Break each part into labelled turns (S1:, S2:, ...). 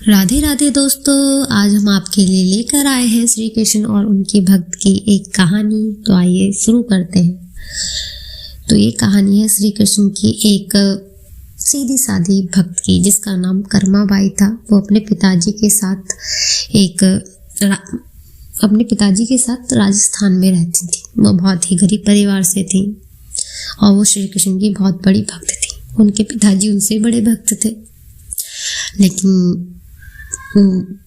S1: राधे राधे दोस्तों, आज हम आपके लिए लेकर आए हैं श्री कृष्ण और उनके भक्त की एक कहानी। तो आइए शुरू करते हैं। तो ये कहानी है श्री कृष्ण की एक सीधी सादी भक्त की, जिसका नाम कर्माबाई था। वो अपने पिताजी के साथ राजस्थान में रहती थी। वो बहुत ही गरीब परिवार से थी और वो श्री कृष्ण की बहुत बड़ी भक्त थी। उनके पिताजी उनसे बड़े भक्त थे, लेकिन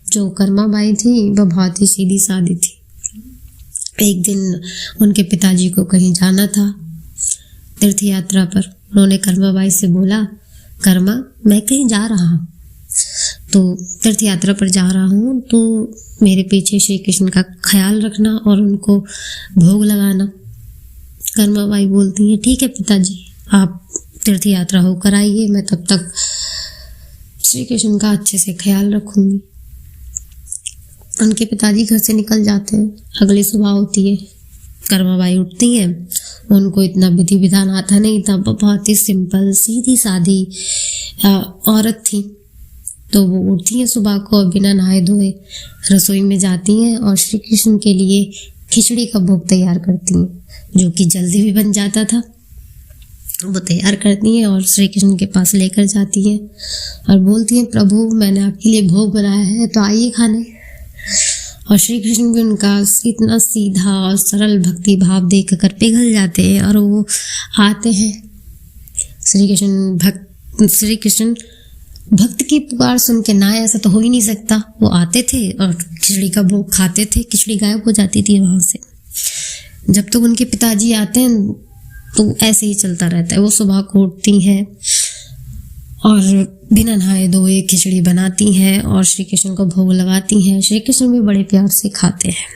S1: जो कर्माबाई थी वो बहुत ही सीधी सादी थी। एक दिन उनके पिताजी को कहीं जाना था, तीर्थ यात्रा पर। उन्होंने कर्माबाई से बोला, कर्मा, मैं कहीं जा रहा हूँ, तो तीर्थ यात्रा पर जा रहा हूँ, तो मेरे पीछे श्री कृष्ण का ख्याल रखना और उनको भोग लगाना। कर्माबाई बोलती हैं, ठीक है पिताजी, आप तीर्थ यात्रा होकर आइए, मैं तब तक श्री कृष्ण का अच्छे से ख्याल रखूंगी। उनके पिताजी घर से निकल जाते हैं। अगली सुबह होती है, कर्माबाई उठती हैं। उनको इतना विधि विधान आता नहीं था, वो बहुत ही सिंपल सीधी सादी औरत थी। तो वो उठती हैं सुबह को और बिना नहाए धोए रसोई में जाती हैं और श्री कृष्ण के लिए खिचड़ी का भोग तैयार करती हैं, जो कि जल्दी भी बन जाता था। वो तैयार करती हैं और श्री कृष्ण के पास लेकर जाती हैं और बोलती हैं, प्रभु, मैंने आपके लिए भोग बनाया है, तो आइए खाने। और श्री कृष्ण भी उनका इतना सीधा और सरल भक्ति भाव देखकर पिघल जाते हैं और वो आते हैं। श्री कृष्ण भक्त की पुकार सुन के ना, ऐसा तो हो ही नहीं सकता। वो आते थे और खिचड़ी का भोग खाते थे। खिचड़ी गायब हो जाती थी वहाँ से। जब तक उनके पिताजी आते हैं तो ऐसे ही चलता रहता है। वो सुबह को उठती हैं और बिना नहाए धोए खिचड़ी बनाती हैं और श्री कृष्ण को भोग लगाती हैं। श्री कृष्ण भी बड़े प्यार से खाते हैं।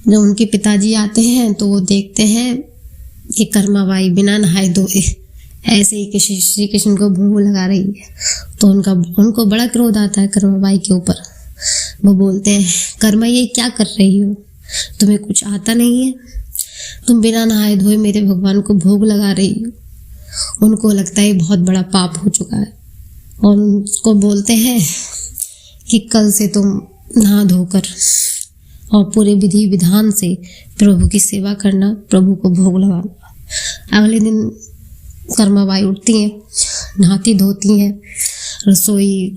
S1: जब उनके पिताजी आते हैं तो वो देखते हैं कि कर्माबाई बिना नहाए धोए ऐसे ही श्री कृष्ण को भोग लगा रही है। तो उनको बड़ा क्रोध आता है कर्माबाई के ऊपर। वो बोलते हैं, कर्मा, ये क्या कर रही हो? तुम्हें कुछ आता नहीं है? तुम बिना नहाए धोए मेरे भगवान को भोग लगा रही हो। उनको लगता है बहुत बड़ा पाप हो चुका है और उनको बोलते हैं कि कल से तुम नहा धोकर और पूरे विधि विधान से प्रभु की सेवा करना, प्रभु को भोग लगाना। अगले दिन कर्माबाई उठती हैं, नहाती धोती हैं, रसोई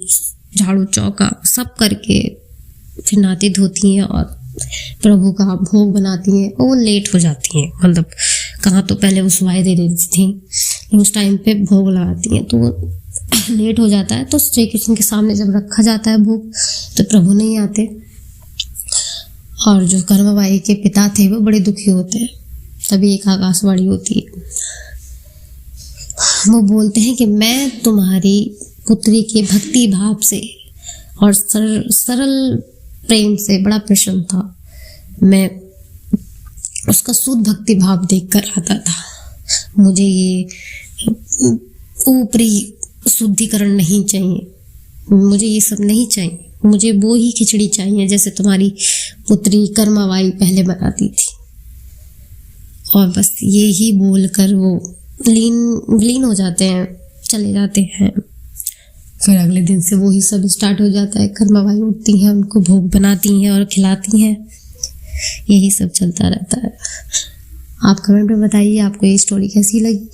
S1: झाड़ू चौका सब करके फिर नहाती धोती हैं और प्रभु का भोग बनाती हैं। और वो लेट हो जाती हैं, मतलब कहाँ तो पहले वो सुबह दे देती थी, उस टाइम पे भोग लगाती हैं तो वो लेट हो जाता है। तो श्री कृष्ण के सामने जब रखा जाता है भोग तो प्रभु नहीं आते और जो कर्माबाई के पिता थे वो बड़े दुखी होते हैं। तभी एक आकाशवाणी होती है। वो बोलते हैं कि मैं तुम्हारी पुत्री के भक्ति भाव से और सरल प्रेम से बड़ा प्रसन्न था। मैं उसका शुद्ध भक्ति भाव देखकर आता था। मुझे ये ऊपरी शुद्धिकरण नहीं चाहिए, मुझे ये सब नहीं चाहिए। मुझे वो ही खिचड़ी चाहिए जैसे तुम्हारी पुत्री कर्माबाई पहले बनाती थी। और बस ये ही बोलकर वो लीन हो जाते हैं, चले जाते हैं। फिर अगले दिन से वो ही सब स्टार्ट हो जाता है। कर्माबाई उठती हैं, उनको भोग बनाती हैं और खिलाती हैं। यही सब चलता रहता है। आप कमेंट में बताइए आपको ये स्टोरी कैसी लगी।